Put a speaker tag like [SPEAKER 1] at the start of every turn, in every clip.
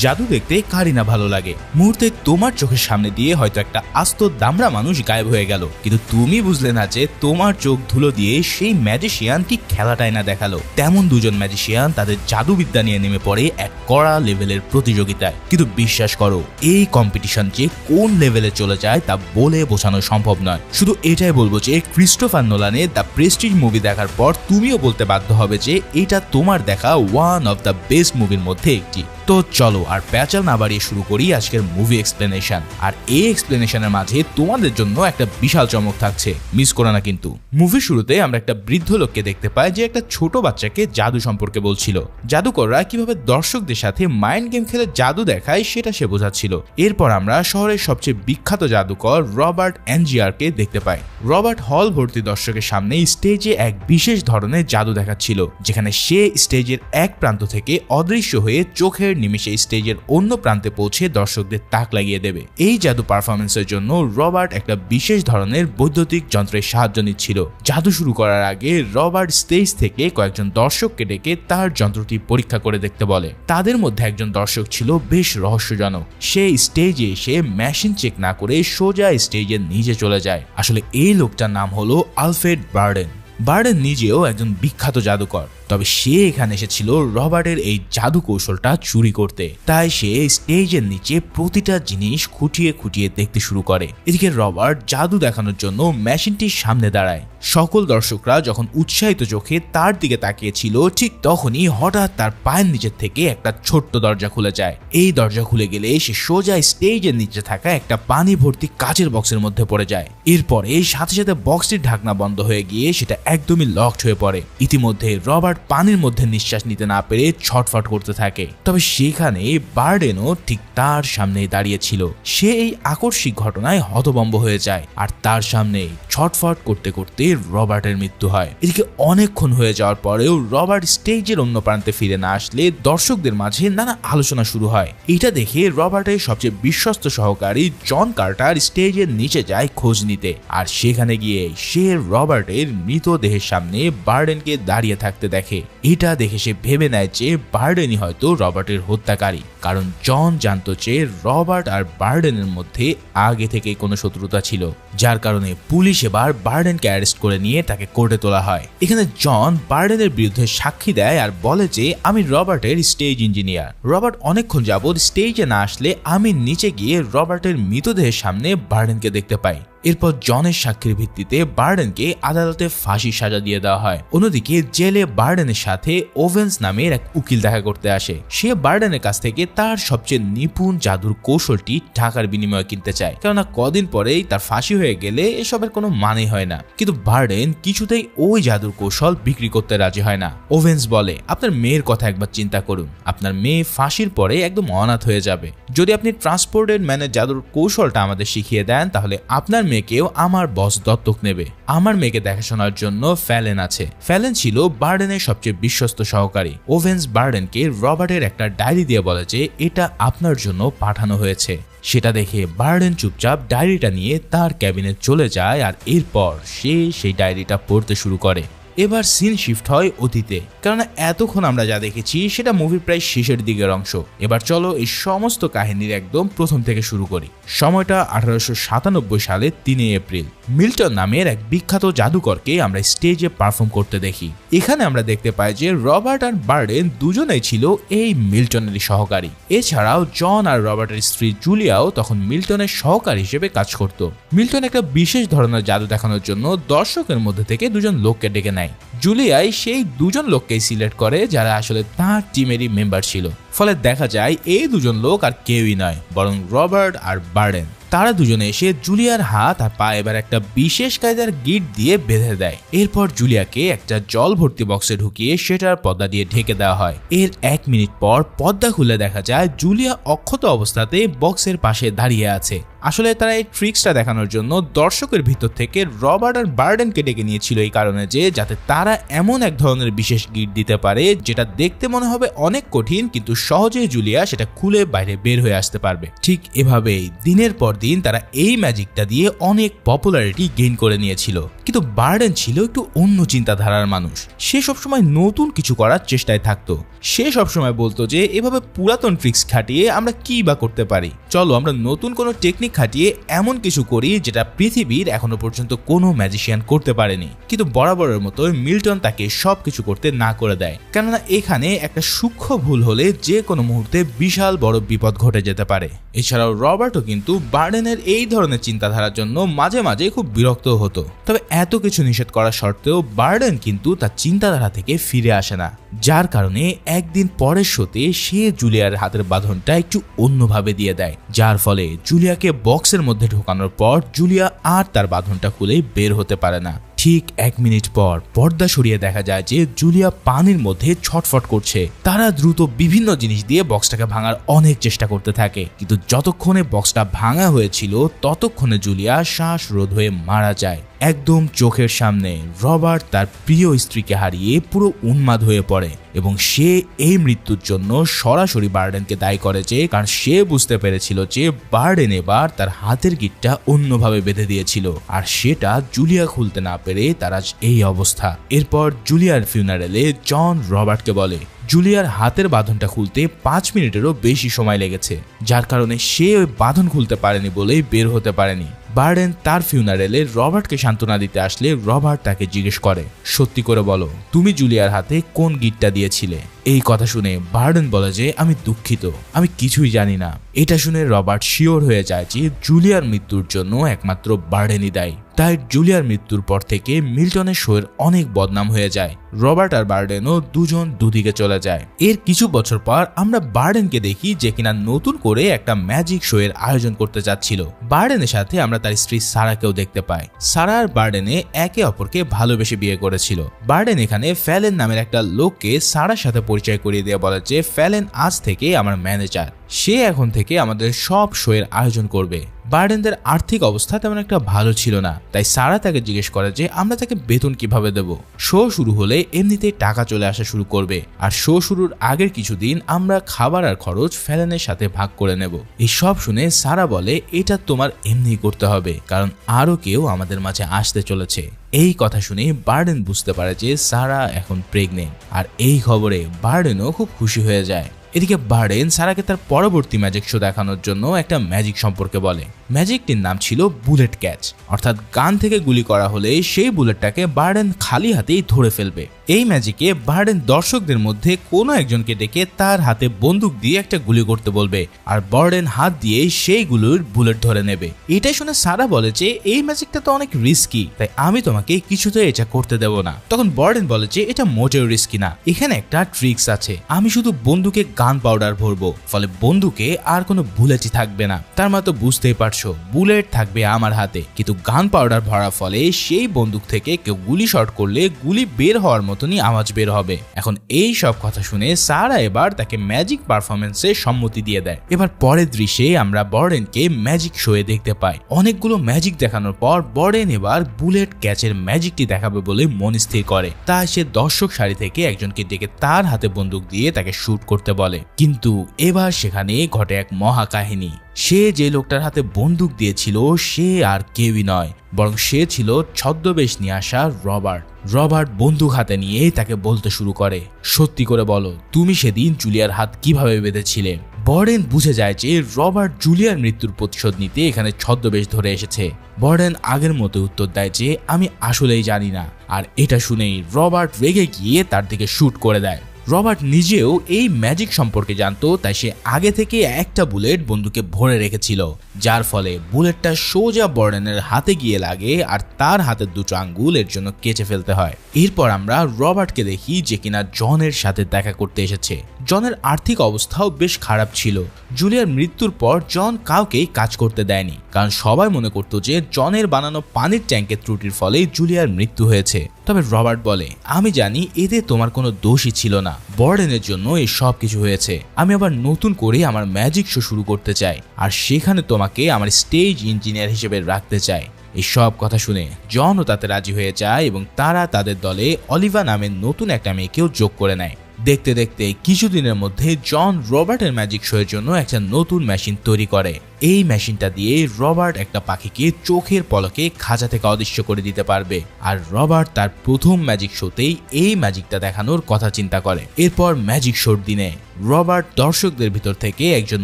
[SPEAKER 1] জাদু দেখতে কারই না ভালো লাগে। মুহূর্তে তোমার চোখের সামনে দিয়ে হয়তো একটা আস্ত দামড়া মানুষ গায়েব হয়ে গেল, কিন্তু তুমি বুঝলে না যে তোমার চোখ ধুলো দিয়ে সেই ম্যাজিশিয়ান ঠিক খেলাটাই না দেখালো। তেমন দুজন ম্যাজিশিয়ান তাদের জাদুবিদ্যা নিয়ে নেমে পড়ে এক কড়া লেভেলের প্রতিযোগিতায়। কিন্তু বিশ্বাস করো, এই কম্পিটিশন যে কোন লেভেলে চলে যায় তা বলে বোঝানো সম্ভব নয়। শুধু এটাই বলবো যে ক্রিস্টোফার নোলানের দ্য প্রেস্টিজ মুভি দেখার পর তুমিও বলতে বাধ্য হবে যে এটা তোমার দেখা ওয়ান অফ দ্য বেস্ট মুভির মধ্যে একটি। তো চলো আর প্যাচাল না বাড়িয়ে শুরু করি আজকের মুভি এক্সপ্লেনেশন। আর এই এক্সপ্লেনেশনের মাঝে তোমাদের জন্য একটা বিশাল চমক থাকছে, মিস করো না কিন্তু। মুভির শুরুতে আমরা একটা বৃদ্ধ লোককে দেখতে পাই যে একটা ছোট বাচ্চাকে জাদু সম্পর্কে বলছিল। জাদুকররা কিভাবে দর্শকদের সাথে মাইন্ড গেম খেলে জাদু দেখায় সেটা সে বোঝাচ্ছিল। এরপর আমরা শহরের সবচেয়ে বিখ্যাত জাদুকর রবার্ট অ্যাঞ্জিয়ারকে দেখতে পাই। রবার্ট হল ভর্তি দর্শকের সামনে স্টেজে এক বিশেষ ধরনের জাদু দেখাচ্ছিল, যেখানে সে স্টেজের এক প্রান্ত থেকে অদৃশ্য হয়ে চোখের নিমেষে স্টেজের অন্য প্রান্তে পৌঁছে দর্শকদের তাক লাগিয়ে দেবে। এই জাদু পারফরমেন্সের জন্য রবার্ট একটা বিশেষ ধরনের বৈদ্যুতিক যন্ত্রের সাহায্য নিচ্ছিল। জাদু শুরু করার আগে রবার্ট স্টেজ থেকে কয়েকজন দর্শককে ডেকে তার যন্ত্রটি পরীক্ষা করে দেখতে বলে। তাদের মধ্যে একজন দর্শক ছিল বেশ রহস্যজনক। সে স্টেজে এসে মেশিন চেক না করে সোজা স্টেজের নিচে চলে যায়। আসলে এই লোকটার নাম হলো আলফ্রেড বার্ডেন। বার্ডেন নিজেও একজন বিখ্যাত জাদুকর, তবে সে এখানে এসেছিল রবার্টের এই জাদু কৌশলটা চুরি করতে। তাই সে স্টেজের নিচে প্রতিটা জিনিস খুঁটিয়ে খুঁটিয়ে দেখতে শুরু করে। এদিকে রবার্ট জাদু দেখানোর জন্য মেশিনটির সামনে দাঁড়ায়। সকল দর্শকরা যখন উৎসাহিত চোখে তার দিকে তাকিয়েছিল, ঠিক তখনই হঠাৎ তার পায়ের নিচের থেকে একটা ছোট্ট দরজা খুলে যায়। এই দরজা খুলে গেলে সে সোজা স্টেজের নিচে থাকা একটা পানি ভর্তি কাচের বক্সের মধ্যে পড়ে যায়। এরপরে সাথে সাথে বক্সটির ঢাকনা বন্ধ হয়ে গিয়ে সেটা একদমই লকড হয়ে পড়ে। ইতিমধ্যে রবার্ট পানির মধ্যে নিঃশ্বাস নিতে না পেরে ছটফট করতে থাকে। তবে সেখানে বার্ডেনও ঠিক তার সামনেই দাঁড়িয়েছিল। সে এই আকস্মিক ঘটনায় হতভম্ব হয়ে যায়, আর তার সামনে ছটফট করতে করতে রবার্টের মৃত্যু হয়। এদিকে অনেকক্ষণ হয়ে যাওয়ার পরেও রবার্ট স্টেজের অন্য প্রান্তে ফিরে না আসলে দর্শকদের মাঝে নানা আলোচনা শুরু হয়। এটা দেখে রবার্টের সবচেয়ে বিশ্বস্ত সহকারী জন কার্টার স্টেজের নিচে যায় খোঁজ নিতে। আর সেখানে গিয়ে সে রবার্টের মৃতদেহের সামনে বার্ডেনকে দাঁড়িয়ে থাকতে দেখে। এটা দেখে সে ভেবে নেয় যে বার্ডেনই হয়তো রবার্টের হত্যাকারী, কারণ জন জানতো যে রবার্ট আর বার্ডেনের মধ্যে আগে থেকেই কোনো শত্রুতা ছিল, যার কারণে পুলিশ এবার বার্ডেনকে অ্যারেস্ট করে নিয়ে তাকে কোর্টে তোলা হয়। এখানে জন বার্ডেনের বিরুদ্ধে সাক্ষী দেয় আর বলে যে আমি রবার্টের স্টেজ ইঞ্জিনিয়ার। রবার্ট অনেকক্ষণ যাবৎ স্টেজে না আসলে আমি নিচে গিয়ে রবার্টের মৃতদেহের সামনে বার্ডেনকে দেখতে পাই। এরপর জনের সাক্ষীর ভিত্তিতে বার্ডেনকে আদালতে ফাঁসির সাজা দিয়ে দেওয়া হয়। অন্যদিকে জেলে বার্ডেনের সাথে ওভেন্স নামের এক উকিল দেখা করতে আসে। সে বার্ডেনের কাছ থেকে তার সবচেয়ে নিপুণ জাদুর কৌশলটি টাকার বিনিময়ে কিনতে চায়, কেননা কদিন পরেই তার ফাঁসি হয়ে গেলে এসবের কোনো মানে হয় না। কিন্তু বার্ডেন কিছুতেই ওই জাদুর কৌশল বিক্রি করতে রাজি হয় না। ওভেন্স বলে, আপনার মেয়ের কথা একবার চিন্তা করুন, আপনার মেয়ে ফাঁসির পরে একদম অনাথ হয়ে যাবে। যদি আপনি ট্রান্সপোর্টেড ম্যানের জাদুর কৌশলটা আমাদের শিখিয়ে দেন, তাহলে আপনার মেয়েকেও আমার বস দত্তক নেবে। আমার মেয়েকে দেখাশোনার জন্য ফ্যালেন আছে। ফ্যালেন ছিল বার্ডেনের সবচেয়ে বিশ্বস্ত সহকারী। ওভেন্স বার্ডেনকে রবার্টের একটা ডায়েরি দিয়ে বলে যে এটা আপনার জন্য পাঠানো হয়েছে। সেটা দেখে বার্ডেন চুপচাপ ডায়েরিটা নিয়ে তার ক্যাবিনে চলে যায়, আর এরপর সে সেই ডায়েরিটা পড়তে শুরু করে। এবার সিন শিফট হয় অতীতে, কারণ এতক্ষণ আমরা যা দেখেছি সেটা মুভির প্রায় শেষের দিকের অংশ। এবার চলো এই সমস্ত কাহিনীর একদম প্রথম থেকে শুরু করি। সময়টা 1897 সালের 3 এপ্রিল। মিল্টন নামের এক বিখ্যাত জাদুকরকে আমরা স্টেজে পারফর্ম করতে দেখি। এখানে আমরা দেখতে পাই যে রবার্ট আর বার্ডেন দুজনেই ছিল এই মিল্টনেরই সহকারী। এছাড়াও জন আর রবার্টের স্ত্রী জুলিয়াও তখন মিল্টনের সহকারী হিসেবে কাজ করত। মিল্টন একটা বিশেষ ধরনের জাদু দেখানোর জন্য দর্শকের মধ্যে থেকে দুজন লোককে ডেকে নেয়। জুলিয়াই সেই দুজন লোককেই সিলেক্ট করে যারা আসলে তার টিমেরই মেম্বার ছিল। ফলে দেখা যায় এই দুজন লোক আর কেউই নয়, বরং রবার্ট আর বার্ডেন। তারা দুজনে এসে জুলিয়ার হাত আর পা এবার একটা বিশেষ কায়দার গিট দিয়ে বেঁধে দেয়। এরপর জুলিয়াকে একটা জল ভর্তি বক্সে ঢুকিয়ে সেটার পর্দা দিয়ে ঢেকে দেওয়া হয়। এর 1 মিনিট পর পর্দা খুলে দেখা যায় জুলিয়া অক্ষত অবস্থাতে বক্সের পাশে দাঁড়িয়ে আছে। আসলে তারা এই ট্রিক্সটা দেখানোর জন্য দর্শকের ভিতর থেকে রবার্ট আর বার্ডেনকে ডেকে নিয়েছিল এই কারণে যে যাতে তারা এমন এক ধরনের বিশেষ গিট দিতে পারে যেটা দেখতে মনে হবে অনেক কঠিন, কিন্তু সহজেই জুলিয়া সেটা খুলে বাইরে বের হয়ে আসতে পারবে। ঠিক এভাবেই দিনের পর দিন তারা এই ম্যাজিকটা দিয়ে অনেক পপুলারিটি গেইন করে নিয়েছিল। কিন্তু বার্ডেন ছিল একটু অন্য চিন্তাধারার মানুষ। সে সবসময় নতুন কিছু করার চেষ্টায় থাকতো। সে সবসময় বলতো যে এভাবে পুরাতন ট্রিক্স খাটিয়ে আমরা কি বা করতে পারি, চলো আমরা নতুন কোনো টেকনিক খাটিয়ে এমন কিছু করি যেটা পৃথিবীর এখনো পর্যন্ত কোনো ম্যাজিশিয়ান করতে পারেনি। কিন্তু বরাবরের মতো মিল্টন তাকে সবকিছু করতে না করে দেয়, কেননা এখানে একটা সূক্ষ্ম ভুল হলে যে কোনো মুহূর্তে বিশাল বড় বিপদ ঘটে যেতে পারে। এছাড়াও রবার্টও কিন্তু বার্ডেনের এই ধরনের চিন্তাধারার জন্য মাঝে মাঝে খুব বিরক্ত হতো। তবে এত কিছু নিষেধ করা সত্ত্বেও বার্ডেন কিন্তু তার চিন্তাধারা থেকে ফিরে আসে না, যার কারণে একদিন পরের শোতে সে জুলিয়ার হাতের বাঁধনটা একটু অন্যভাবে দিয়ে দেয়, যার ফলে জুলিয়াকে বক্সের মধ্যে ঢোকানোর পর জুলিয়া আর তার বাঁধনটা খুলে বের হতে পারে না। ঠিক 1 মিনিট পর পর্দা সরিয়ে দেখা যায় যে জুলিয়া পানির মধ্যে ছটফট করছে। তারা দ্রুত বিভিন্ন জিনিস দিয়ে বক্সটাকে ভাঙার অনেক চেষ্টা করতে থাকে, কিন্তু যতক্ষণে বক্সটা ভাঙা হয়েছিল ততক্ষণে জুলিয়া শ্বাসরোধ হয়ে মারা যায়। একদম চোখের সামনে রবার্ট তার প্রিয় স্ত্রীকে হারিয়ে পুরো উন্মাদ হয়ে পড়ে এবং সে এই মৃত্যুর জন্য সরাসরি বার্ডেনকে দায়ী করেছে, কারণ সে বুঝতে পেরেছিল যে বার্ডেন এবার তার হাতের গিঁটটা অন্যভাবে বেঁধে দিয়েছিল আর সেটা জুলিয়া খুলতে না পেরে তার আজ এই অবস্থা। এরপর জুলিয়ার ফিউনারেলে জন রবার্টকে বলে জুলিয়ার হাতের বাঁধনটা খুলতে 5 মিনিটেরও বেশি সময় লেগেছে, যার কারণে সে ওই বাঁধন খুলতে পারেনি বলেই বের হতে পারেনি। বার্ডেন তার ফিউনারেলে রবার্টকে সান্ত্বনা দিতে আসলে রবার্ট তাকে জিজ্ঞেস করে, সত্যি করে বলো তুমি জুলিয়ার হাতে কোন গিটটা দিয়েছিলে? এই কথা শুনে বার্ডেন বলে যে আমি দুঃখিত, আমি কিছুই জানি না। এটা শুনে রবার্ট শিওর হয়ে যায় যে জুলিয়ার মৃত্যুর জন্য একমাত্র বার্ডেনই দায়ী। তাই জুলিয়ার মৃত্যুর পর থেকে মিল্টনের শোয়ের অনেক বদনাম হয়ে যায়। রবার্ট আর বার্ডেনও দুজন দুদিকে চলে যায়। এর কিছু বছর পর আমরা বার্ডেনকে দেখি যে কিনা নতুন করে একটা ম্যাজিক শোয়ের আয়োজন করতে যাচ্ছিল। বার্ডেনের সাথে আমরা তার স্ত্রী সারাকেও দেখতে পাই। সারা আর বার্ডেনে একে অপরকে ভালোবেসে বিয়ে করেছিল। বার্ডেন এখানে ফ্যালেন নামের একটা লোককে সারার সাথে পরিচয় করিয়ে দিয়ে বলে যে ফ্যালেন আজ থেকে আমার ম্যানেজার, সে এখন থেকে আমাদের সব শোয়ের আয়োজন করবে। বার্ডেনদের আর্থিক অবস্থা তেমন একটা ভালো ছিল না, তাই সারা তাকে জিজ্ঞেস করে যে আমরা তাকে বেতন কিভাবে দেব। শো শুরু হলে এমনিতেই টাকা চলে আসা শুরু করবে, আর শো শুরুর আগের কিছুদিন আমরা খাবার আর খরচ ফ্যালেনের সাথে ভাগ করে নেব। এই সব শুনে সারা বলে এটা তোমার এমনি করতে হবে, কারণ আরো কেউ আমাদের মাঝে আসতে চলেছে। এই কথা শুনে বার্ডেন বুঝতে পারে যে সারা এখন প্রেগনেন্ট, আর এই খবরে বার্ডেনও খুব খুশি হয়ে যায়। এদিকে বার্ডেন সারাকে তার পরবর্তী ম্যাজিক শো দেখানোর জন্য একটা ম্যাজিক সম্পর্কে বলে। ম্যাজিকটির নাম ছিল বুলেট ক্যাচ, অর্থাৎ গান থেকে গুলি করা হলে সেই বুলেটটাকে বার্ডেন খালি হাতেই ধরে ফেলবে। এই ম্যাজিকে বার্ডেন দর্শকদের মধ্যে কোনো একজনকে ডেকে তার হাতে বন্দুক দিয়ে একটা গুলি করতে বলবে, আর বার্ডেন হাত দিয়ে সেই গুলির বুলেট ধরে নেবে। এটাই শুনে সারা বলে যে এই ম্যাজিকটা তো অনেক রিস্কি, তাই আমি তোমাকে কিছুতে এটা করতে দেব না। তখন বার্ডেন বলে যে এটা মোটেও রিস্কি না, এখানে একটা ট্রিক্স আছে, আমি শুধু বন্দুকে গান পাউডার ভরবো, ফলে বন্দুকে আর কোনো বুলেটই থাকবে না। তার মানে তো বুঝতেই পারছো বুলেট থাকবে আমার হাতে, কিন্তু গান পাউডার ভরার ফলে সেই বন্দুক থেকে কেউ গুলি শট করলে গুলি বের হওয়ার মতনই আওয়াজ বের হবে। এখন এই সব কথা শুনে সারা এবার তাকে ম্যাজিক পারফরমেন্সে সম্মতি দিয়ে দেয়। এবার পরের দৃশ্যে আমরা বার্ডেনকে ম্যাজিক শোয়ে দেখতে পাই। অনেকগুলো ম্যাজিক দেখানোর পর বার্ডেন এবার বুলেট ক্যাচের ম্যাজিকটি দেখাবে বলে মন স্থির করে। তাই সে দর্শক সারি থেকে একজনকে ডেকে তার হাতে বন্দুক দিয়ে তাকে শুট করতে বলে। কিন্তু এবার সেখানে ঘটে এক মহা কাহিনী। সে যে লোকটার হাতে বন্দুক দিয়েছিল সে আর কেউই নয়, বরং সে ছিল ছদ্মবেশ নিয়ে আসা রবার্ট। রবার্ট বন্দুক হাতে নিয়ে তাকে বলতে শুরু করে, সত্যি করে বলো তুমি সেদিন জুলিয়ার হাত কিভাবে বেঁধেছিলে? বার্ডেন বুঝে যায় যে রবার্ট জুলিয়ার মৃত্যুর প্রতিশোধ নিতে এখানে ছদ্মবেশ ধরে এসেছে। বার্ডেন আগের মতো উত্তর দেয় যে আমি আসলেই জানি না, আর এটা শুনেই রবার্ট রেগে গিয়ে তার দিকে শুট করে দেয়। রবার্ট নিজেও এই ম্যাজিক সম্পর্কে জানতো, তাই সে আগে থেকে একটা বুলেট বন্দুকে ভরে রেখেছিল, যার ফলে বুলেটটা সোজা বার্ডেনের হাতে গিয়ে লাগে আর তার হাতের দুটো আঙ্গুল এর জন্য কেচে ফেলতে হয়। এরপর আমরা রবার্টকে দেখি যে কিনা জনের সাথে দেখা করতে এসেছে। জনের আর্থিক অবস্থাও বেশ খারাপ ছিল। জুলিয়ার মৃত্যুর পর জন কাউকেই কাজ করতে দেয়নি, কারণ সবাই মনে করতো যে জনের বানানো পানির ট্যাঙ্কের ত্রুটির ফলে জুলিয়ার মৃত্যু হয়েছে। তবে রবার্ট বলে, আমি জানি এতে তোমার কোনো দোষই ছিল না, বর্ডেনের জন্য এই সব কিছু হয়েছে। আমি আবার নতুন করে আমার ম্যাজিক শো শুরু করতে চাই, আর সেখানে তোমাকে আমার স্টেজ ইঞ্জিনিয়ার হিসেবে রাখতে চাই। এই সব কথা শুনে জনও তাতে রাজি হয়ে যায় এবং তারা তাদের দলে অলিভা নামের নতুন একটা মেয়েকেও যোগ করে নেয়। দেখতে দেখতে কিছুদিনের মধ্যে জন রবার্টের ম্যাজিক শো এর জন্য একটা নতুন মেশিন তৈরি করে। এই মেশিনটা দিয়ে রবার্ট একটা পাখিকে চোখের পলকে খাঁচা থেকে অদৃশ্য করে দিতে পারবে। আর রবার্ট তার প্রথম ম্যাজিক শোতেই এই ম্যাজিকটা দেখানোর কথা চিন্তা করে। এরপর ম্যাজিক শোর দিনে রবার্ট দর্শকদের ভিতর থেকে একজন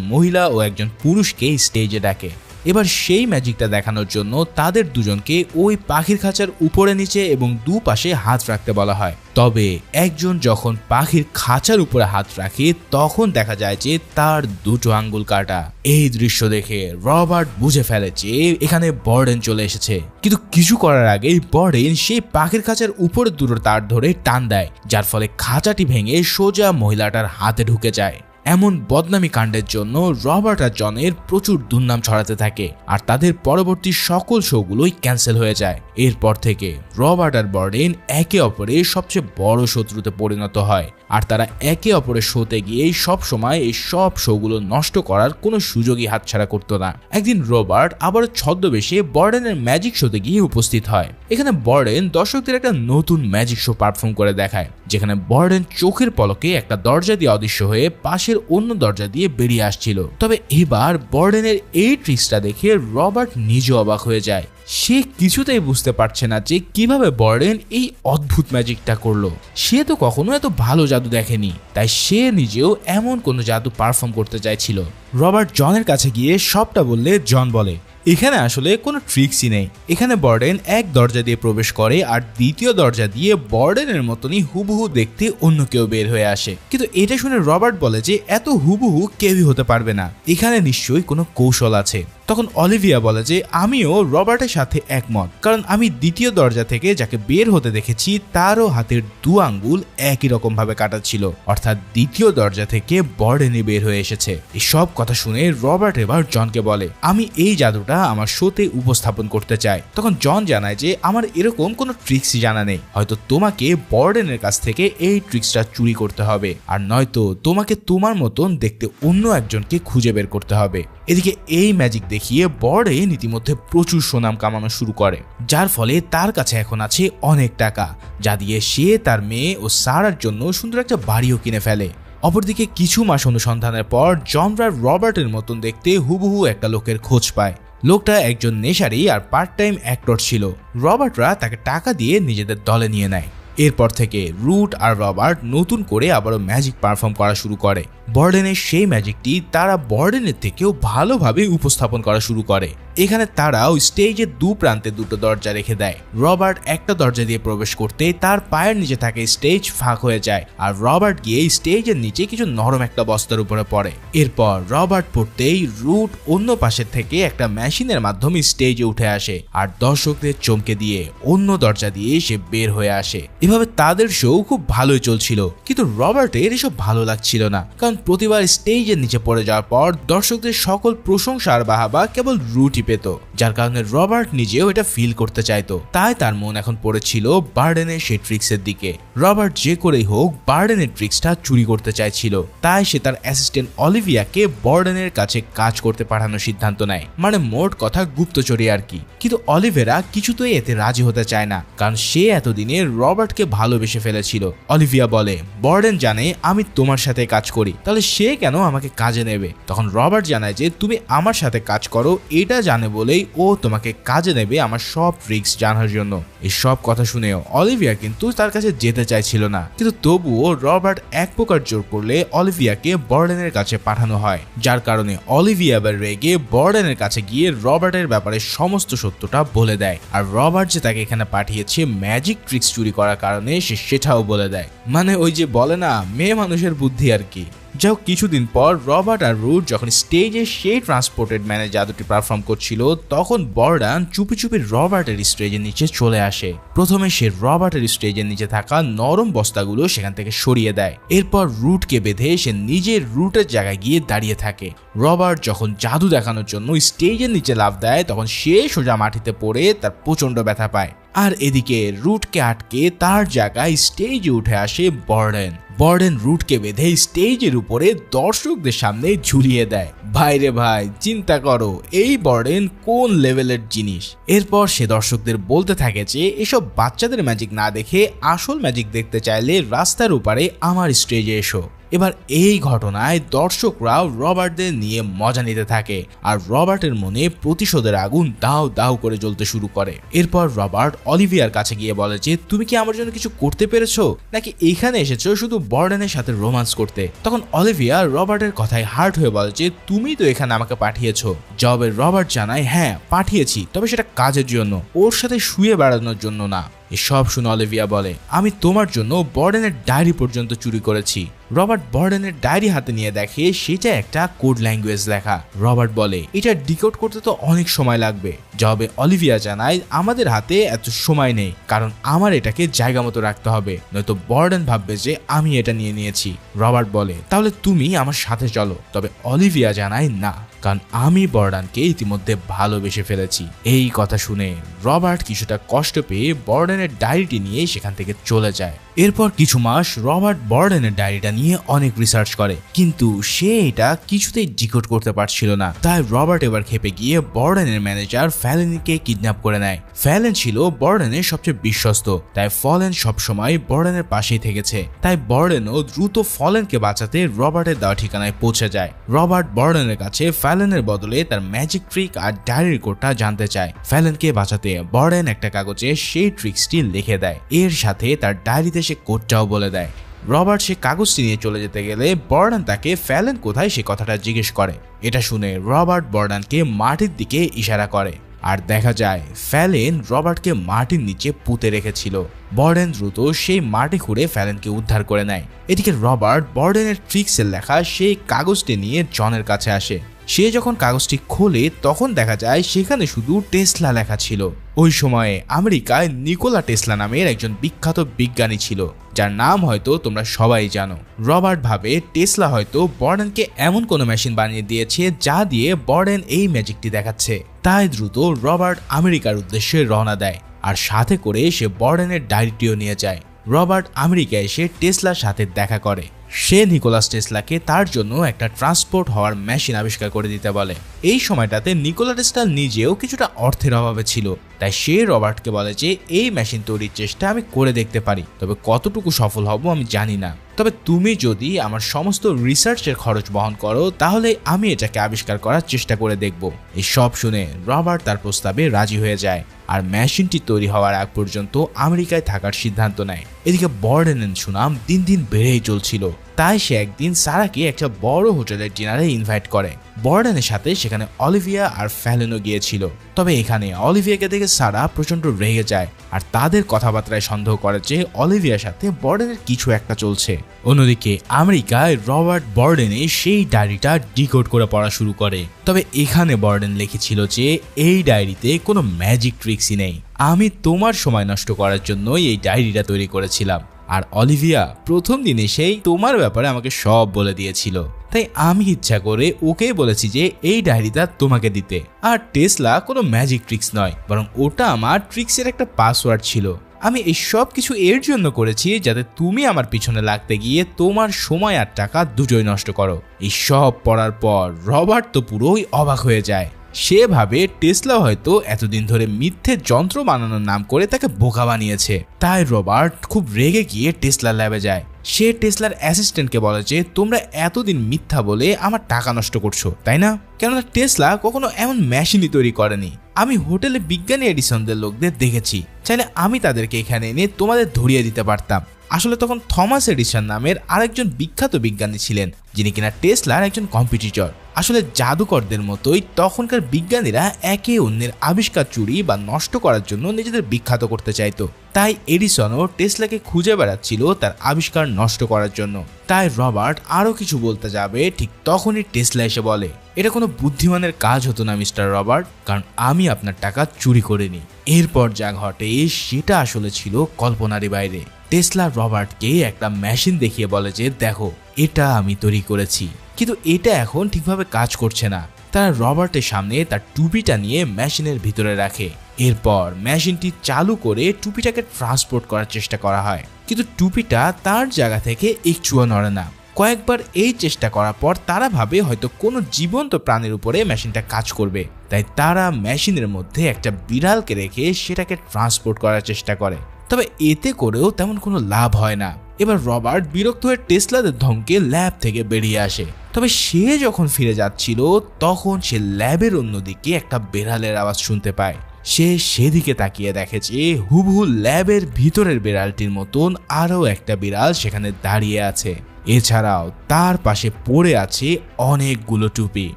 [SPEAKER 1] মহিলা ও একজন পুরুষকে স্টেজে ডাকে। এবার সেই ম্যাজিকটা দেখানোর জন্য তাদের দুজনকে ওই পাখির খাঁচার উপরে নিচে এবং দুপাশে হাত রাখতে বলা হয়। তবে একজন যখন পাখির খাঁচার উপরে হাত রাখে তখন দেখা যায় যে তার দুটো আঙ্গুল কাটা। এই দৃশ্য দেখে রবার্ট বুঝে ফেলে যে এখানে বর্ডেন চলে এসেছে, কিন্তু কিছু করার আগেই বর্ডেন সেই পাখির খাঁচার উপরে দুটো তার ধরে টান দেয়, যার ফলে খাঁচাটি ভেঙে সোজা মহিলাটার হাতে ঢুকে যায়। এমন বদনামি কাণ্ডের জন্য রবার্ট আর জনের প্রচুর দুর্নাম ছড়াতে থাকে, আর তাদের পরবর্তী সকল শোগুলোই ক্যান্সেল হয়ে যায়। এরপর থেকে রবার্ট আর বর্ডেন একে অপরের সবচেয়ে বড় শত্রুতে পরিণত হয়, আর তারা একে অপরের শোতে গিয়ে সব সময় এই সব শোগুলো নষ্ট করার কোনো সুযোগই হাতছাড়া করতো না। একদিন রবার্ট আবার ছদ্মবেশে বর্ডেনের ম্যাজিক শোতে গিয়ে উপস্থিত হয়। এখানে বর্ডেন দর্শকদের একটা নতুন ম্যাজিক শো পারফর্ম করে দেখায়, যেখানে বর্ডেন চোখের পলকে একটা দরজা দিয়ে অদৃশ্য হয়ে পাশের অন্য দরজা দিয়ে বেরিয়ে আসছিল। তবে এবার বর্ডেনের এই ট্রিক্সটা দেখে রবার্ট নিজে অবাক হয়ে যায়। সে কিছুতেই বুঝতে পারছে না যে কিভাবে বর্ডেন এই অদ্ভুত ম্যাজিকটা করলো। সে তো কখনো এত ভালো জাদু দেখেনি, তাই সে নিজেও এমন কোনো জাদু পারফর্ম করতে চাইছিল। রবার্ট জনের কাছে গিয়ে সবটা বললে জন বলে, এখানে আসলে কোনো ট্রিক্সই নেই। এখানে বর্ডেন এক দরজা দিয়ে প্রবেশ করে আর দ্বিতীয় দরজা দিয়ে বর্ডেনের মতনই হুবহু দেখতে অন্য কেউ বের হয়ে আসে। কিন্তু এটা শুনে রবার্ট বলে যে এত হুবহু কেউই হতে পারবে না, এখানে নিশ্চয়ই কোনো কৌশল আছে। তখন অলিভিয়া বলে যে আমিও রবার্টের সাথে একমত, কারণ আমি দ্বিতীয় দরজা থেকে যাকে বের হতে দেখেছি তারও হাতের দু আঙ্গুল একই রকম ভাবে কাটা ছিল, অর্থাৎ দ্বিতীয় দরজা থেকে বর্ডেনই বের হয়ে এসেছে। এই সব কথা শুনে রবার্ট এবার জনকে বলে, আমি এই জাদুটা আমার শোতে উপস্থাপন করতে চাই। তখন জন জানায় যে আমার এরকম কোনো ট্রিক্সই জানা নেই, হয়তো তোমাকে বর্ডেনের কাছ থেকে এই ট্রিক্সটা চুরি করতে হবে, আর নয়তো তোমাকে তোমার মতন দেখতে অন্য একজনকে খুঁজে বের করতে হবে। এদিকে এই ম্যাজিক দেখিয়ে বর্ডেন ইতিমধ্যে প্রচুর সুনাম কামানো শুরু করে, যার ফলে তার কাছে এখন আছে অনেক টাকা, যা দিয়ে সে তার মেয়ে ও সারার জন্য সুন্দর একটা বাড়িও কিনে ফেলে। অপরদিকে কিছু মাস অনুসন্ধানের পর জনরা রবার্টের মতন দেখতে হুবহু একটা লোকের খোঁজ পায়। লোকটা একজন নেশারি আর পার্ট টাইম অ্যাক্টর ছিল। রবার্টরা তাকে টাকা দিয়ে নিজেদের দলে নিয়ে নেয়। এরপর থেকে রুট আর রবার্ট নতুন করে আবারও ম্যাজিক পারফর্ম করা শুরু করে। বর্ডেনের সেই ম্যাজিকটি তারা বর্ডেনের থেকেও ভালোভাবে উপস্থাপন করা শুরু করে। এখানে তারাও স্টেজের দু প্রান্তে দুটো দরজা রেখে দেয়। রবার্ট একটা দরজা দিয়ে প্রবেশ করতে তার পায়ের নিচে থাকে স্টেজ ফাঁক হয়ে যায়, আর রবার্ট গিয়ে স্টেজের নিচে কিছু নরম একটা বস্তার উপরে পড়ে। এরপর রবার্ট পড়তেই রুট অন্য পাশের থেকে একটা মেশিনের মাধ্যমে স্টেজে উঠে আসে, আর দর্শকদের চমকে দিয়ে অন্য দরজা দিয়ে সে বের হয়ে আসে। এভাবে তাদের শো খুব ভালোই চলছিল, কিন্তু রবার্টের এসব ভালো লাগছিল না, কারণ প্রতিবার স্টেজের নিচে পড়ে যাওয়ার পর দর্শকদের সকল প্রশংসার বাহাবা কেবল রুটই পেত, যার কারণে রবার্ট নিজেও এটা ফিল করতে চাইতো। তাই তার মন এখন পড়েছিল বার্ডেনের সেই ট্রিক্সের দিকে। রবার্ট যে করেই হোক বার্ডেনের ট্রিক্সটা চুরি করতে চাইছিল, তাই সে তার অ্যাসিস্ট্যান্ট অলিভিয়াকে বর্ডেনের কাছে কাজ করতে পাঠানোর সিদ্ধান্ত নেয়, মানে মোট কথা গুপ্তচরী আর কি। কিন্তু অলিভেরা কিছুতেই এতে রাজি হতে চায় না, কারণ সে এতদিনে রবার্টকে ভালোবেসে ফেলেছিল। অলিভিয়া বলে, বর্ডেন জানে আমি তোমার সাথে কাজ করি, তাহলে সে কেন আমাকে কাজে নেবে? তখন রবার্ট জানায় যে তুমি আমার সাথে কাজ করো এটা জানে বলেই ও তোমাকে কাজে নেবে আমার সব ট্রিক্স জানার জন্য। এই সব কথা শুনেও অলিভিয়া কিন্তু তার কাছে যেতে চাইছিল না, কিন্তু তবুও রবার্ট এক প্রকার জোর করলে অলিভিয়াকে বর্ডেনের কাছে পাঠানো হয়, যার কারণে অলিভিয়া এবার রেগে বর্ডেনের কাছে গিয়ে রবার্টের ব্যাপারে সমস্ত সত্যটা বলে দেয়। আর রবার্ট যে তাকে এখানে পাঠিয়েছে ম্যাজিক ট্রিক্স চুরি করার কারণে সে সেটাও বলে দেয়। মানে ওই যে বলে না, মেয়ে মানুষের বুদ্ধি আর কি। যাও কিছুদিন পর রবার্ট আর রুট যখন স্টেজে সেই ট্রান্সপোর্টেড ম্যানের জাদুটি পারফর্ম করছিল, তখন বর্ডান চুপি চুপি রবার্টের স্টেজের নিচে চলে আসে। প্রথমে সে রবার্টের স্টেজের নিচে থাকা নরম বস্তাগুলো সেখান থেকে সরিয়ে দেয়। এরপর রুটকে বেঁধে সে নিজের রুটের জায়গায় গিয়ে দাঁড়িয়ে থাকে। রবার্ট যখন জাদু দেখানোর জন্য স্টেজের নিচে লাফ দেয়, তখন সে সোজা মাটিতে পড়ে তার প্রচন্ড ব্যথা পায়। আর এদিকে রুটকে আটকে তার জায়গায় স্টেজে উঠে আসে বর্ডেন। বর্ডেন রুটকে বেঁধে স্টেজের উপরে দর্শকদের সামনে ঝুলিয়ে দেয়। ভাইরে ভাই, চিন্তা করো এই বর্ডেন কোন লেভেলের জিনিস। এরপর সে দর্শকদের বলতে থাকে যে এসব বাচ্চাদের ম্যাজিক না দেখে আসল ম্যাজিক দেখতে চাইলে রাস্তার উপরে আমার স্টেজে এসো। এবার এই ঘটনায় দর্শকরাও রবার্টদের নিয়ে মজা নিতে থাকে আর রবার্টের মনে প্রতিশোধের আগুন দাউ দাউ করে জ্বলতে শুরু করে। এরপর রবার্ট অলিভিয়ার কাছে গিয়ে বলে যে তুমি কি আমার জন্য কিছু করতে পেরেছো নাকি এখানে এসেছো শুধু বর্ডেনের সাথে রোমান্স করতে। তখন অলিভিয়া রবার্টের কথায় হার্ট হয়ে বলে যে তুমি তো এখানে আমাকে পাঠিয়েছো। জবাবে রবার্ট জানায় হ্যাঁ পাঠিয়েছি, তবে সেটা কাজের জন্য, ওর সাথে শুয়ে বেড়ানোর জন্য না। এসব শুনে অলিভিয়া বলে আমি তোমার জন্য বর্ডেনের ডায়েরি পর্যন্ত চুরি করেছি। রবার্ট বর্ডেনের ডায়েরি হাতে নিয়ে দেখে সেটা একটা কোড ল্যাঙ্গুয়েজ লেখা। রবার্ট বলে এটা ডিকোড করতে তো অনেক সময় লাগবে। জবাবে অলিভিয়া জানায় আমাদের হাতে এত সময় নেই, কারণ আমার এটাকে জায়গা মতো রাখতে হবে, নয়তো বর্ডেন ভাববে যে আমি এটা নিয়ে নিয়েছি। রবার্ট বলে তাহলে তুমি আমার সাথে চলো। তবে অলিভিয়া জানায় না, কারণ আমি বর্ডেনকে ইতিমধ্যে ভালোবেসে ফেলেছি। এই কথা শুনে রবার্ট কিছুটা কষ্ট পেয়ে বর্ডেনের ডায়েরিটি নিয়ে সেখান থেকে চলে যায়। এরপর কিছু মাস রবার্ট বর্ডেনের ডায়েরিটা নিয়ে অনেক রিসার্চ করে, কিন্তু সে এটা কিছুতেই ডিকোড করতে পারছিল না। তাই রবার্ট এবার খেপে গিয়ে বর্ডেনের ম্যানেজার ফ্যালেনকে কিডন্যাপ করে নেয়। ফ্যালেন ছিল বর্ডেনের সবচেয়ে বিশ্বস্ত, তাই ফলেন সবসময় বর্ডেনের পাশেই থেকেছে। তাই বর্ডেনও দ্রুত ফলেনকে বাঁচাতে রবার্টের দেওয়া ঠিকানায় পৌঁছে যায়। রবার্ট বর্ডেনের কাছে ফ্যালেনের বদলে তার ম্যাজিক ট্রিক আর ডায়েরি কোডটা জানতে চায়। ফ্যালেনকে বাঁচাতে বর্ডেন একটা কাগজে সেই ট্রিক্সটি লিখে দেয়, এর সাথে তার ডায়েরিতে সে কোডটাও বলে দেয়। রবার্ট সে কাগজটি নিয়ে চলে যেতে গেলে বর্ডেন তাকে ফ্যালেন কোথায় সে কথাটা জিজ্ঞেস করে। এটা শুনে রবার্ট বর্ডেনকে মাটির দিকে ইশারা করে, আর দেখা যায় ফ্যালেন রবার্টকে মাটির নিচে পুঁতে রেখেছিল। বর্ডেন দ্রুত সেই মাটি খুঁড়ে ফ্যালেনকে উদ্ধার করে নেয়। এদিকে রবার্ট বর্ডেনের ট্রিক্সের লেখা সেই কাগজটি নিয়ে জনের কাছে আসে। সে যখন কাগজটি খোলে তখন দেখা যায় সেখানে শুধু টেসলা লেখা ছিল। ওই সময়ে আমেরিকায় নিকোলা টেসলা নামের একজন বিখ্যাত বিজ্ঞানী ছিল, যার নাম হয়তো তোমরা সবাই জানো। রবার্ট ভাবে টেসলা হয়তো বর্ডেনকে এমন কোনো মেশিন বানিয়ে দিয়েছে যা দিয়ে বর্ডেন এই ম্যাজিকটি দেখাচ্ছে। তাই দ্রুত রবার্ট আমেরিকার উদ্দেশ্যে রওনা দেয়, আর সাথে করে সে বর্ডেনের ডায়েরিটিও নিয়ে যায়। রবার্ট আমেরিকায় এসে টেসলার সাথে দেখা করে। সে নিকোলাস টেসলাকে তার জন্য একটা ট্রান্সপোর্ট হওয়ার মেশিন আবিষ্কার করে দিতে বলে। এই সময়টাতে নিকোলা টেসলা নিজেও কিছুটা অর্থের অভাবে ছিল, তাই সে রবার্টকে বলে যে এই মেশিন তৈরির চেষ্টা আমি করে দেখতে পারি, তবে কতটুকু সফল হব আমি জানি না, তবে তুমি যদি আমার সমস্ত রিসার্চের খরচ বহন করো তাহলে আমি এটাকে আবিষ্কার করার চেষ্টা করে দেখব। এই সব শুনে রবার্ট তার প্রস্তাবে রাজি হয়ে যায়, আর মেশিনটি তৈরি হওয়ার আগ পর্যন্ত আমেরিকায় থাকার সিদ্ধান্ত নেয়। এদিকে বর্ডেনের সুনাম দিন দিন বেড়েই চলছিল, তাই সে একদিন সারাকে একটা বড় হোটেলের ডিনারে ইনভাইট করে। বর্ডেনের সাথে সেখানে অলিভিয়া আর ফ্যালেনও গিয়েছিল। তবে এখানে অলিভিয়াকে দেখে সারা প্রচন্ড রেগে যায়, আর তাদের কথাবার্তায় সন্দেহ করে যে অলিভিয়ার সাথে বর্ডেনের কিছু একটা চলছে। অন্যদিকে আমেরিকায় রবার্ট বর্ডেনে সেই ডায়েরিটা ডিকোড করে পড়া শুরু করে। তবে এখানে বর্ডেন লিখেছিল যে এই ডায়েরিতে কোনো ম্যাজিক ট্রিক্সই নেই, আমি তোমার সময় নষ্ট করার জন্যই এই ডায়েরিটা তৈরি করেছিলাম। আর অলিভিয়া প্রথম দিন এসেই তোমার ব্যাপারে আমাকে সব বলে দিয়েছিল, তাই আমি ইচ্ছা করে ওকেই বলেছি যে এই ডায়েরিটা তোমাকে দিতে। আর টেসলা কোনো ম্যাজিক ট্রিক্স নয়, বরং ওটা আমার ট্রিক্সের একটা পাসওয়ার্ড ছিল। আমি এই সব কিছু এর জন্য করেছি যাতে তুমি আমার পিছনে লাগতে গিয়ে তোমার সময় আর টাকা দুটোই নষ্ট করো। এই সব পড়ার পর রবার্ট তো পুরোই অবাক হয়ে যায়। সে ভাবে টেসলা হয়তো এতদিন ধরে মিথ্যে যন্ত্র বানানোর নাম করে তাকে বোকা বানিয়েছে। তাই রবার্ট খুব রেগে গিয়ে টেসলার ল্যাবে যায়। সে টেসলার অ্যাসিস্ট্যান্টকে বলে যে তোমরা এতদিন মিথ্যা বলে আমার টাকা নষ্ট করছো, তাই না? কেননা টেসলা কখনো এমন মেশিনই তৈরি করেনি। আমি হোটেলে বিজ্ঞানী এডিসনদের লোকদের দেখেছি, চাইলে আমি তাদেরকে এখানে এনে তোমাদের ধরিয়ে দিতে পারতাম। আসলে তখন থমাস এডিসন নামের আরেকজন বিখ্যাত বিজ্ঞানী ছিলেন, যিনি কিনা টেসলার একজন কম্পিটিটর। আসলে জাদুকরদের মতোই তখনকার বিজ্ঞানীরা একে অন্যের আবিষ্কার চুরি বা নষ্ট করার জন্য নিজেদের বিখ্যাত করতে চাইতো। তাই এডিসনও টেসলাকে খুঁজে বেড়াচ্ছিল তার আবিষ্কার নষ্ট করার জন্য। তাই রবার্ট আরো কিছু বলতে যাবে, ঠিক তখনই টেসলা এসে বলে এটা কোনো বুদ্ধিমানের কাজ হতো না মিস্টার রবার্ট, কারণ আমি আপনার টাকা চুরি করিনি। এরপর যা ঘটে সেটা আসলে ছিল কল্পনারই বাইরে। টেসলা রবার্টকে একটা মেশিন দেখিয়ে বলে যে দেখো এটা আমি তৈরি করেছি, কিন্তু এটা এখন ঠিকভাবে কাজ করছে না। তারা রবার্টের সামনে তার টুপিটা নিয়ে মেশিনের ভিতরে রাখে। এরপর মেশিনটি চালু করে টুপিটাকে ট্রান্সপোর্ট করার চেষ্টা করা হয়, কিন্তু টুপিটা তার জায়গা থেকে একটুও নড়ে না। কয়েকবার এই চেষ্টা করার পর তারা ভাবে হয়তো কোনো জীবন্ত প্রাণীর উপরে মেশিনটা কাজ করবে, তাই তারা মেশিনের মধ্যে একটা বিড়ালকে রেখে সেটাকে ট্রান্সপোর্ট করার চেষ্টা করে। তবে এতে করেও তেমন কোনো লাভ হয় না। এবার রবার্ট বিরক্ত হয়ে টেসলাদের ধমকে ল্যাব থেকে বেরিয়ে আসে। তবে সে যখন ফিরে যাচ্ছিল তখন সে ল্যাবের অন্যদিকে একটা বেড়ালের আওয়াজ শুনতে পায়। সে সেদিকে তাকিয়ে দেখে যে হুবহু ল্যাবের ভিতরের বিড়ালটির মতন আরও একটা বিড়াল সেখানে দাঁড়িয়ে আছে। এছাড়াও তার পাশে পড়ে আছে অনেকগুলো টুপি।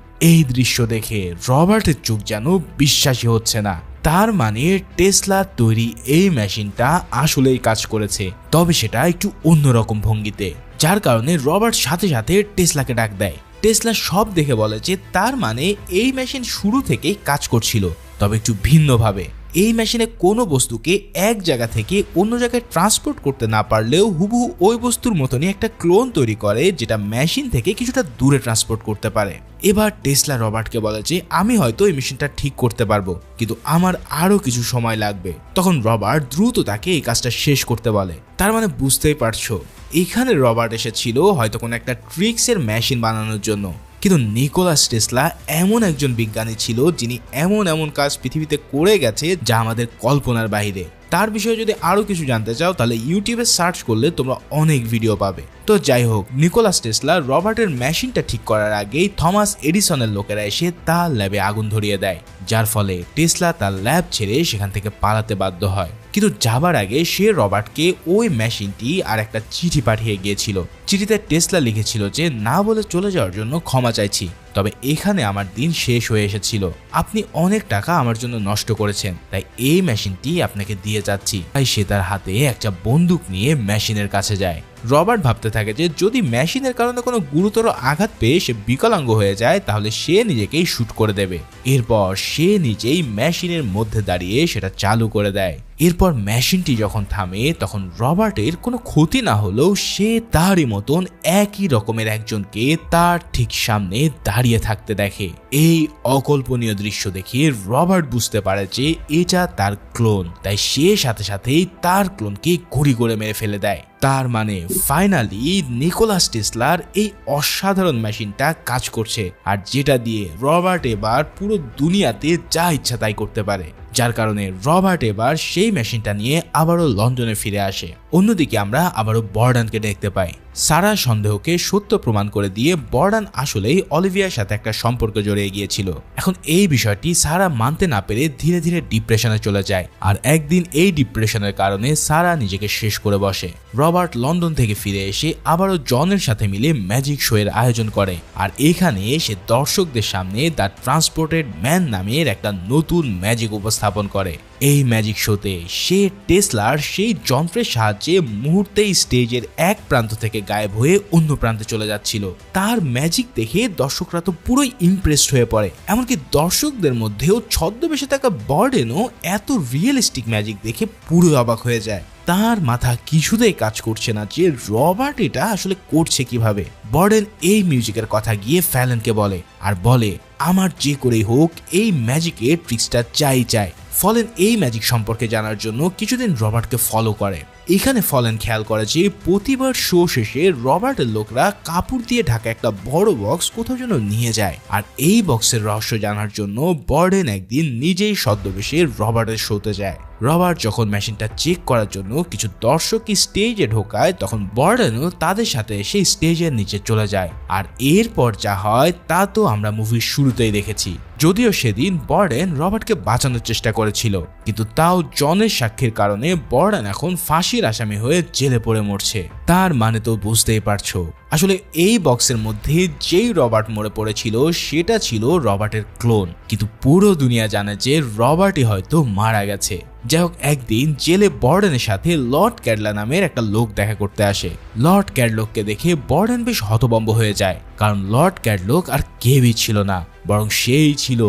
[SPEAKER 1] এই দৃশ্য দেখে রবার্টের চোখ যেন বিশ্বাসই হচ্ছে না। তার মানে টেসলার তৈরি এই মেশিনটা আসলেই কাজ করেছে, তবে সেটা একটু অন্যরকম ভঙ্গিতে, যার কারণে রবার্ট সাথে সাথে টেসলাকে ডাক দেয়। টেসলা সব দেখে বলে যে তার মানে এই মেশিন শুরু থেকেই কাজ করছিল, তবে একটু ভিন্নভাবে। এই মেশিনে কোনো বস্তুকে এক জায়গা থেকে অন্য জায়গায় ট্রান্সপোর্ট করতে না পারলেও হুবহু ওই বস্তুর মতনই একটা ক্লোন তৈরি করে, যেটা মেশিন থেকে কিছুটা দূরে ট্রান্সপোর্ট করতে পারে। এবার টেসলা রবার্টকে বলে যে আমি হয়তো এই মেশিনটা ঠিক করতে পারবো, কিন্তু আমার আরো কিছু সময় লাগবে। তখন রবার্ট দ্রুত তাকে এই কাজটা শেষ করতে বলে। তার মানে বুঝতেই পারছো, এখানে রবার্ট এসেছিল হয়তো কোনো একটা ট্রিক্সের মেশিন বানানোর জন্য, কিন্তু নিকোলাস টেসলা এমন একজন বিজ্ঞানী ছিল যিনি এমন এমন কাজ পৃথিবীতে করে গেছে যা আমাদের কল্পনার বাইরে। তার বিষয়ে যদি আরো কিছু জানতে চাও তাহলে ইউটিউবে সার্চ করলে তোমরা অনেক ভিডিও পাবে। তো যাই হোক, নিকোলাস টেসলা রবার্টের মেশিনটা ঠিক করার আগেই থমাস এডিসনের লোকেরা এসে তার ল্যাবে আগুন ধরিয়ে দেয়, যার ফলে টেসলা তার ল্যাব ছেড়ে সেখান থেকে পালাতে বাধ্য হয়। কিন্তু যাবার আগে সে রবার্টকে ওই মেশিনটি আর একটা চিঠি পাঠিয়ে গিয়েছিল। চিঠিতে টেসলা লিখেছিল যে না বলে চলে যাওয়ার জন্য ক্ষমা চাইছি, তবে এখানে আমার দিন শেষ হয়ে এসেছিল। আপনি অনেক টাকা আমার জন্য নষ্ট করেছেন, তাই এই মেশিনটি আপনাকে দিয়ে যাচ্ছি। তাই সে তার হাতে একটা বন্দুক নিয়ে মেশিনের কাছে যায়। রবার্ট ভাবতে থাকে যে যদি মেশিনের কারণে কোনো গুরুতর আঘাত পেয়ে সে বিকলাঙ্গ হয়ে যায় তাহলে সে নিজেকেই শুট করে দেবে। এরপর সে নিজেই মেশিনের মধ্যে দাঁড়িয়ে সেটা চালু করে দেয়। এরপর মেশিনটি যখন থামে তখন রবার্টের কোনো ক্ষতি না হলেও সে তারই মতন একই রকমের একজনকে তার ঠিক সামনে দাঁড়িয়ে থাকতে দেখে। এই অকল্পনীয় দৃশ্য দেখে রবার্ট বুঝতে পারে যে এটা তার ক্লোন, তাই সে সাথে সাথেই তার ক্লোনকে গুলি করে মেরে ফেলে দেয়। তার মানে ফাইনালি নিকোলাস টেসলার এই অসাধারণ মেশিনটা কাজ করছে, আর যেটা দিয়ে রবার্ট এবার পুরো দুনিয়াতে যা ইচ্ছা তাই করতে পারে, যার কারণে রবার্ট এবার সেই মেশিনটা নিয়ে আবারও লন্ডনে ফিরে আসে। অন্যদিকে আমরা আবারও বর্ডানকে দেখতে পাই। সারা সন্দেহকে সত্য প্রমাণ করে দিয়ে বর্ডান আসলেই অলিভিয়ার সাথে একটা সম্পর্ক জড়িয়ে গিয়েছিল। এখন এই বিষয়টি সারা মানতে না পেরে ধীরে ধীরে ডিপ্রেশনে চলে যায়, আর একদিন এই ডিপ্রেশনের কারণে সারা নিজেকে শেষ করে বসে। রবার্ট লন্ডন থেকে ফিরে এসে আবারও জনের সাথে মিলে ম্যাজিক শো এর আয়োজন করে, আর এখানে সে দর্শকদের সামনে দ্য ট্রান্সপোর্টেড ম্যান নামের একটা নতুন ম্যাজিক উপস্থাপন করে। এই ম্যাজিক শোতে সে টেসলার সেই যন্ত্রের সাহায্যে মুহূর্তেই স্টেজের এক প্রান্ত থেকে গায়েব হয়ে অন্য প্রান্তে চলে যাচ্ছিল। তার ম্যাজিক দেখে দর্শকরা তো পুরোই ইমপ্রেসড হয়ে পড়ে, এমনকি দর্শকদের মধ্যেও ছদ্মবেশে থাকা বর্ডেনও এত রিয়েলিস্টিক ম্যাজিক দেখে পুরো অবাক হয়ে যায়। তার মাথা কিছুতেই কাজ করছে না যে রবার্ট এটা আসলে করছে কিভাবে। বর্ডেন এই মিউজিকের কথা গিয়ে ফ্যালেনকে বলে, আর বলে আমার যে করেই হোক এই ম্যাজিকের ট্রিক্সটা চাই। ফলেন এই ম্যাজিক সম্পর্কে জানার জন্য কিছুদিন রবার্টকে ফলো করে। এখানে ফলেন খেয়াল করে যে প্রতিবার শো শেষে রবার্টের লোকরা কাপড় দিয়ে ঢাকা একটা বড় বক্স কোথাও যেন নিয়ে যায়, আর এই বক্সের রহস্য জানার জন্য বর্ডেন একদিন নিজেই ছদ্মবেশে রবার্টের শোতে যায়। রবার্ট যখন মেশিনটা চেক করার জন্য কিছু দর্শককে স্টেজে ঢোকায় তখন বর্ডেনও তাদের সাথে সেই স্টেজের নিচে চলে যায়, আর এরপর যা হয় তা তো আমরা মুভির শুরুতেই দেখেছি। যদিও সেদিন বর্ডেন রবার্টকে বাঁচানোর চেষ্টা করেছিল, কিন্তু তাও জনের সাক্ষীর কারণে বর্ডেন এখন ফাঁসির আসামি হয়ে জেলে পড়ে মরছে। তার মানে তো বুঝতেই পারছো, আসলে এই বক্সের মধ্যে যেই রবার্ট মরে পড়েছিল সেটা ছিল রবার্টের ক্লোন, কিন্তু পুরো দুনিয়া জানে যে রবার্টই হয়তো মারা গেছে। যাই হোক, একদিন জেলে বর্ডেনের সাথে লর্ড ক্যাডলা নামের একটা লোক দেখা করতে আসে। লর্ড ক্যাডলককে দেখে বর্ডেন বেশ হতভম্ব হয়ে যায়, কারণ লর্ড ক্যাডলক আর কেউই ছিল না, বরং সেই ছিল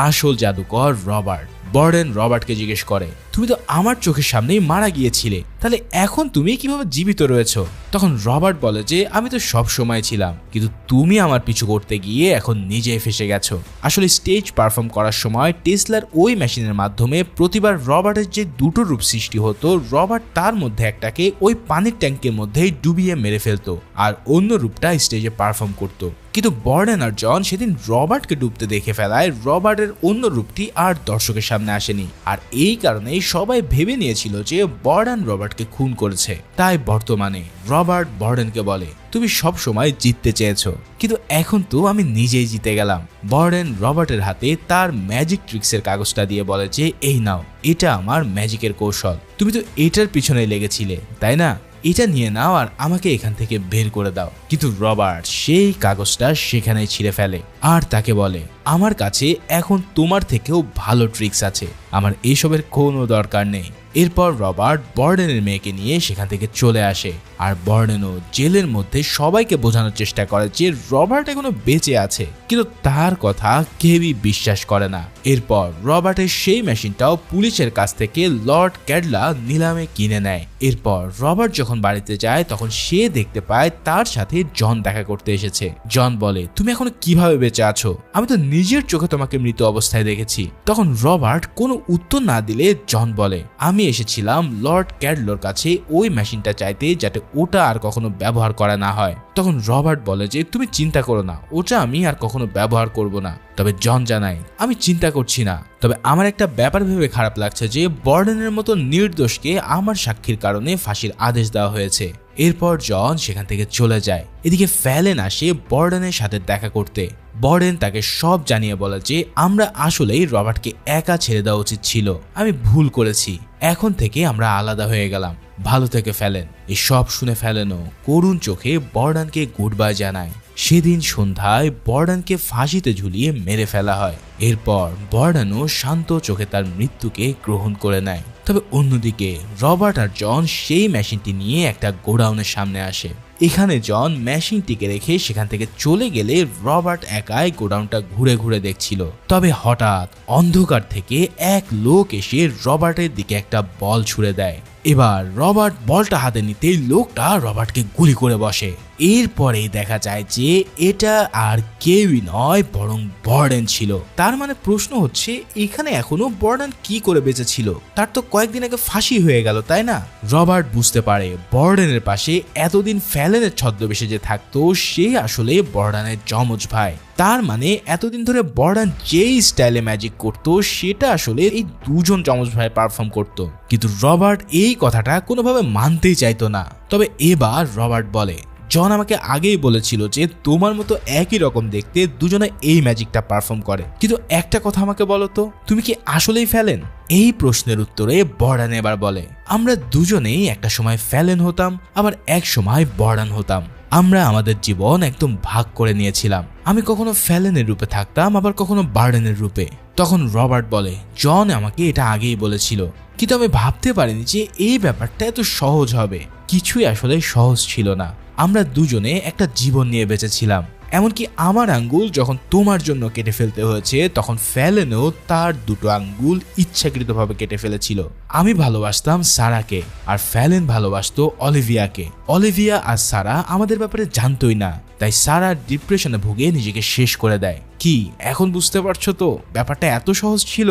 [SPEAKER 1] আসল জাদুকর রবার্ট। বর্ডেন রবার্টকে জিজ্ঞেস করে, তুমি তো আমার চোখের সামনেই মারা গিয়েছিলে, তাহলে এখন তুমি কিভাবে জীবিত রয়েছো? তখন রবার্ট বলে যে আমি তো সব সময় ছিলাম, কিন্তু তুমি আমার পিছু করতে গিয়ে এখন নিজেই ফেসে গেছো। আসলে স্টেজ পারফর্ম করার সময় টেসলার ওই মেশিনের মাধ্যমে প্রতিবার রবার্টের যে দুটো রূপ সৃষ্টি হতো, রবার্ট তার মধ্যে একটাকে ওই পানির ট্যাঙ্কের মধ্যেই ডুবিয়ে মেরে ফেলতো আর অন্য রূপটা স্টেজে পারফর্ম করতো। কিন্তু বর্ডেন আর জন সেদিন রবার্টকে ডুবতে দেখে ফেলায় রবার্টের অন্য রূপটি আর দর্শকের সামনে আসেনি, আর এই কারণেই সবাই ভেবে নিয়েছিল যে বর্ডেন রবার্টকে খুন করেছে। তাই বর্তমানে রবার্ট বর্ডেনকে বলে, তুমি সব সময় জিততে চেয়েছো, কিন্তু এখন তো আমি নিজেই জিতে গেলাম। বর্ডেন রবার্টের হাতে তার ম্যাজিক ট্রিক্সের কাগজটা দিয়ে বলে যে এই নাও, এটা আমার ম্যাজিকের কৌশল, তুমি তো এটার পিছনে লেগেছিলে তাই না, এটা নিয়ে নাও আর আমাকে এখান থেকে বের করে দাও। কিন্তু রবার্ট সেই কাগজটা সেখানেই ছিঁড়ে ফেলে আর তাকে বলে, আমার কাছে এখন তোমার থেকেও ভালো ট্রিক্স আছে, আমার এসবের কোনো দরকার নেই। এরপর রবার্ট বর্ডেনের মেয়েকে নিয়ে সেখান থেকে চলে আসে আর বর্ডেনও জেলের মধ্যে সবাইকে বোঝানোর চেষ্টা করে যে রবার্ট এখনো বেঁচে আছে, কিন্তু তার কথা কেউই বিশ্বাস করে না। এরপর রবার্টের সেই মেশিনটাও পুলিশের কাছ থেকে লর্ড ক্যাডলা নিলামে কিনে নেয়। এরপর রবার্ট যখন বাড়িতে যায় তখন সে দেখতে পায় তার সাথে জন দেখা করতে এসেছে। জন বলে, তুমি এখনো কিভাবে বেঁচে আছো, আমি তো নিজের চোখে তোমাকে মৃত অবস্থায় দেখেছি। তখন রবার্ট কোনো উত্তর না দিলে জন বলে, আমি এসেছিলাম লর্ড ক্যাডলোর কাছে ওই মেশিনটা চাইতে, যাতে ওটা আর কখনো ব্যবহার করা না হয়। তখন রবার্ট বলে যে তুমি চিন্তা করো না, ওটা আমি আর কখনো ব্যবহার করব না। তবে জন জানায়, আমি চিন্তা করছি না, তবে আমার একটা ব্যাপার ভেবে খারাপ লাগছে যে বর্ডেনের মতো নির্দোষকে আমার সাক্ষীর কারণে ফাঁসির আদেশ দেওয়া হয়েছে। এরপর জন সেখান থেকে চলে যায়। এদিকে ফ্যালেন আসে বর্ডেনের সাথে দেখা করতে। বর্ডেন তাকে সব জানিয়ে বলে যে আমরা আসলেই রবার্টকে একা ছেড়ে দেওয়া উচিত ছিল, আমি ভুল করেছি, এখন থেকে আমরা আলাদা হয়ে গেলাম, ভালো থেকে ফেলেন। এই সব শুনে ফেলেনও করুণ চোখে বর্ডেনকে গুড বাই জানায়। সেদিন সন্ধ্যায় বর্ডেনকে ফাঁসিতে ঝুলিয়ে মেরে ফেলা হয়। এরপর বর্ডেনও শান্ত চোখে তার মৃত্যুকে গ্রহণ করে নেয়। তবে অন্যদিকে রবার্ট আর জন সেই মেশিনটি নিয়ে একটা গোডাউনের সামনে আসে। এখানে জন মেশিনটিকে রেখে সেখান থেকে চলে গেলে রবার্ট একাই গোডাউনটা ঘুরে ঘুরে দেখছিল। তবে হঠাৎ অন্ধকার থেকে এক লোক এসে রবার্টের দিকে একটা বল ছুড়ে দেয়। এবার রবার্ট বলটা হাতে নিতেই লোকটা রবার্টকে গুলি করে বসে। এরপরেই দেখা যায় যে এটা আর কেউই নয় বরং বর্ডেন ছিল। তার মানে প্রশ্ন হচ্ছে এখানে এখনো বর্ডেন কি করে বেঁচে ছিল, তার তো কয়েকদিন আগে ফাঁসি হয়ে গেল তাই না। রবার্ট বুঝতে পারে বর্ডেনের পাশে এতদিন ফ্যালেনের ছদ্মবেশে যে থাকতো সে আসলে বর্ডেনের যমজ ভাই। তার মানে এতদিন ধরে বর্ডেন যেই স্টাইলে ম্যাজিক করতো সেটা আসলে এই দুজন যমজ ভাই পারফর্ম করতো। কিন্তু রবার্ট এই কথাটা কোনোভাবে মানতেই চাইতো না। তবে এবার রবার্ট বলে, জন আমাকে আগেই বলেছিল যে তোমার মতো একই রকম দেখতে দুজনে এই ম্যাজিকটা পারফর্ম করে, কিন্তু একটা কথা আমাকে বলো তো, তুমি কি আসলেই ফ্যালেন? এই প্রশ্নের উত্তরে বর্ডেন এবার বলে, আমরা দুজনেই একটা সময় ফ্যালেন হতাম, আবার এক সময় বর্ডেন হতাম, আমরা আমাদের জীবন একদম ভাগ করে নিয়েছিলাম। আমি কখনো ফ্যালেনের রূপে থাকতাম, আবার কখনো বার্ডেনের রূপে। তখন রবার্ট বলে, জন আমাকে এটা আগেই বলেছিল, কিন্তু আমি ভাবতে পারিনি যে এই ব্যাপারটা এত সহজ হবে। কিছুই আসলে সহজ ছিল না। আমরা দুজনে একটা জীবন নিয়ে বেঁচেছিলাম। এমনকি আমার আঙ্গুল যখন তোমার জন্য কেটে ফেলতে হয়েছে তখন ফ্যালেনও তার দুটো আঙ্গুল ইচ্ছাকৃতভাবে কেটে ফেলেছিল। আমি ভালোবাসতাম সারাকে আর ফ্যালেন ভালোবাসতো অলিভিয়াকে। অলিভিয়া আর সারা আমাদের ব্যাপারে জানতোই না, তাই সারা ডিপ্রেশনে ভুগে নিজেকে শেষ করে দেয়। কি এখন বুঝতে পারছো তো ব্যাপারটা এত সহজ ছিল?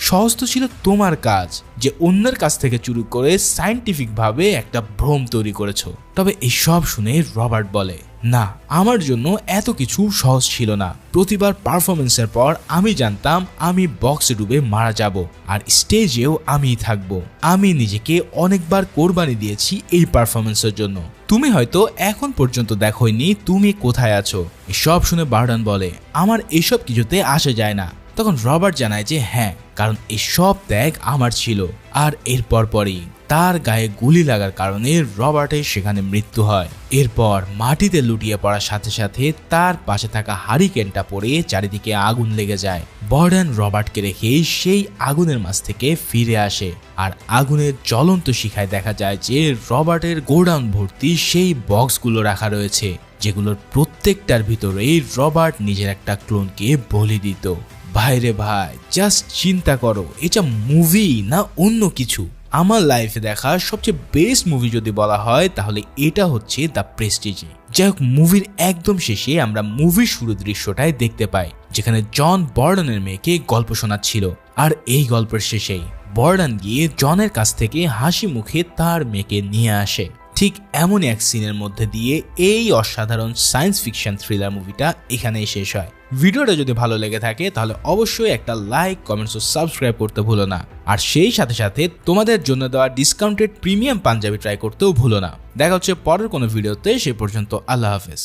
[SPEAKER 1] সহজ তো ছিল তোমার কাজ, যে অন্যের কাছ থেকে চুরি করে সায়েন্টিফিক ভাবে একটা ভ্রম তৈরি করেছো। তবে এই সব শুনে রবার্ট বলে, না, আমার জন্য এত কিছু সহজ ছিল না। প্রতিবার পারফরমেন্সের পর আমি জানতাম আমি বক্সে ডুবে মারা যাব, আর স্টেজেও আমিই থাকবো। আমি নিজেকে অনেকবার কোরবানি দিয়েছি এই পারফরমেন্সের জন্য। তুমি হয়তো এখন পর্যন্ত দেখোইনি তুমি কোথায় আছো। এসব শুনে বার্ডেন বলে, আমার এসব কিছুতে আসে যায় না। তখন রবার্ট জানায় যে হ্যাঁ, কারণ এই সব ত্যাগ আমার ছিল। আর এরপর পরই তার গায়ে গুলি লাগার কারণে রবার্টের সেখানে মৃত্যু হয়। এরপর মাটিতে লুটিয়ে পড়ার সাথে সাথে তার পাশে থাকা হারিকেনটা পড়ে চারিদিকে আগুন লেগে যায়। বর্ডেন রবার্টকে রেখে সেই আগুনের মাঝ থেকে ফিরে আসে, আর আগুনের জ্বলন্ত শিখায় দেখা যায় যে রবার্টের গোডাউন ভর্তি সেই বক্সগুলো রাখা রয়েছে, যেগুলোর প্রত্যেকটার ভিতরেই রবার্ট নিজের একটা ক্লোনকে বলি দিত। ভাইরে ভাই, জাস্ট চিন্তা করো, এটা মুভি না অন্য কিছু। আমার লাইফে দেখা সবচেয়ে বেস্ট মুভি যদি বলা হয় তাহলে এটা হচ্ছে দ্য প্রেস্টিজ। যাই হোক, মুভির একদম শেষে আমরা মুভির শুরু দৃশ্যটায় দেখতে পাই যেখানে জন বর্ডনের মেয়েকে গল্প শোনাচ্ছিল, আর এই গল্পের শেষেই বর্ডন গিয়ে জনের কাছ থেকে হাসি মুখে তার মেয়েকে নিয়ে আসে। ঠিক এমনই এক সিনের মধ্যে দিয়ে এই অসাধারণ সায়েন্স ফিকশন থ্রিলার মুভিটা এখানেই শেষ হয়। ভিডিওটা যদি ভালো লেগে থাকে তাহলে অবশ্যই একটা লাইক, কমেন্টস ও সাবস্ক্রাইব করতে ভুলো না। আর সেই সাথে সাথে তোমাদের জন্য দেওয়া ডিসকাউন্টেড প্রিমিয়াম পাঞ্জাবি ট্রাই করতেও ভুলো না। দেখা হচ্ছে পরের কোনো ভিডিওতে, সে পর্যন্ত আল্লাহ হাফেজ।